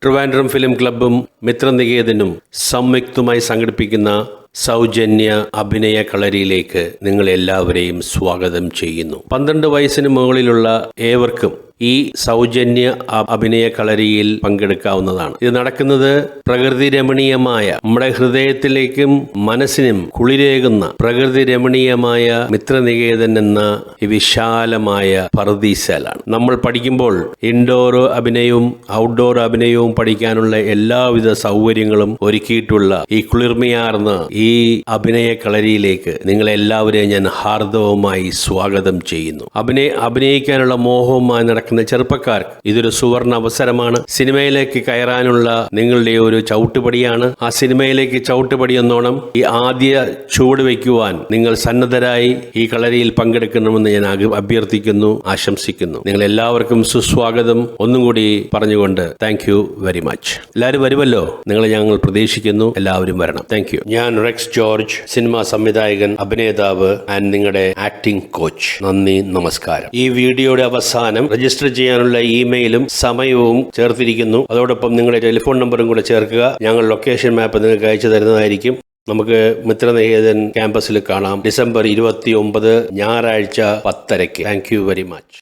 Trivandrum film ക്ലബ്ബും മിത്രനികേതനും സംയുക്തമായി സംഘടിപ്പിക്കുന്ന സൗജന്യ അഭിനയ കളരിയിലേക്ക് നിങ്ങളെല്ലാവരെയും സ്വാഗതം ചെയ്യുന്നു. 12 വയസ്സിന് മുകളിലുള്ള ഏവർക്കും ഈ സൗജന്യ അഭിനയ കളരിയിൽ പങ്കെടുക്കാവുന്നതാണ്. ഇത് നടക്കുന്നത് പ്രകൃതി രമണീയമായ, നമ്മുടെ ഹൃദയത്തിലേക്കും മനസ്സിനും കുളിരേകുന്ന പ്രകൃതി രമണീയമായ മിത്രനികേതൻ എന്ന വിശാലമായ പറുദീസയിലാണ്. നമ്മൾ പഠിക്കുമ്പോൾ ഇൻഡോർ അഭിനയവും ഔട്ട്ഡോർ അഭിനയവും പഠിക്കാനുള്ള എല്ലാവിധ സൗകര്യങ്ങളും ഒരുക്കിയിട്ടുള്ള ഈ കുളിർമയാർന്ന ഈ അഭിനയ കളരിയിലേക്ക് നിങ്ങളെല്ലാവരെയും ഞാൻ ഹാർദവമായി സ്വാഗതം ചെയ്യുന്നു. അഭിനയിക്കാനുള്ള മോഹവുമായി നടക്കുന്ന ചെറുപ്പക്കാർക്ക് ഇതൊരു സുവർണ അവസരമാണ്. സിനിമയിലേക്ക് കയറാനുള്ള നിങ്ങളുടെ ഒരു ചവിട്ടുപടിയാണ്. ആ സിനിമയിലേക്ക് ചവിട്ടുപടി എന്നോണം ഈ ആദ്യ ചുവട് വയ്ക്കുവാൻ നിങ്ങൾ സന്നദ്ധരായി ഈ കളരിയിൽ പങ്കെടുക്കണമെന്ന് ഞാൻ അഭ്യർത്ഥിക്കുന്നു, ആശംസിക്കുന്നു. നിങ്ങൾ എല്ലാവർക്കും സുസ്വാഗതം ഒന്നും കൂടി പറഞ്ഞുകൊണ്ട് താങ്ക് യു വെരി മച്ച്. എല്ലാവരും വരുമല്ലോ? നിങ്ങളെ ഞങ്ങൾ പ്രതീക്ഷിക്കുന്നു. എല്ലാവരും വരണം. Thank you. ഞാൻ റെക്സ് ജോർജ്, സിനിമാ സംവിധായകൻ, അഭിനേതാവ് ആൻഡ് നിങ്ങളുടെ ആക്ടിംഗ് കോച്ച്. നന്ദി, നമസ്കാരം. ഈ വീഡിയോയുടെ അവസാനം രജിസ്റ്റർ ചെയ്യാനുള്ള ഇമെയിലും സമയവും ചേർത്തിരിക്കുന്നു. അതോടൊപ്പം നിങ്ങളുടെ ടെലിഫോൺ നമ്പറും കൂടെ ചേർക്കുക. ഞങ്ങൾ ലൊക്കേഷൻ മാപ്പ് നിങ്ങൾക്ക് അയച്ചു തരുന്നതായിരിക്കും. നമുക്ക് മിത്രനികേതൻ ക്യാമ്പസിൽ കാണാം ഡിസംബർ 29 ഞായറാഴ്ച 10:00. Thank you very much.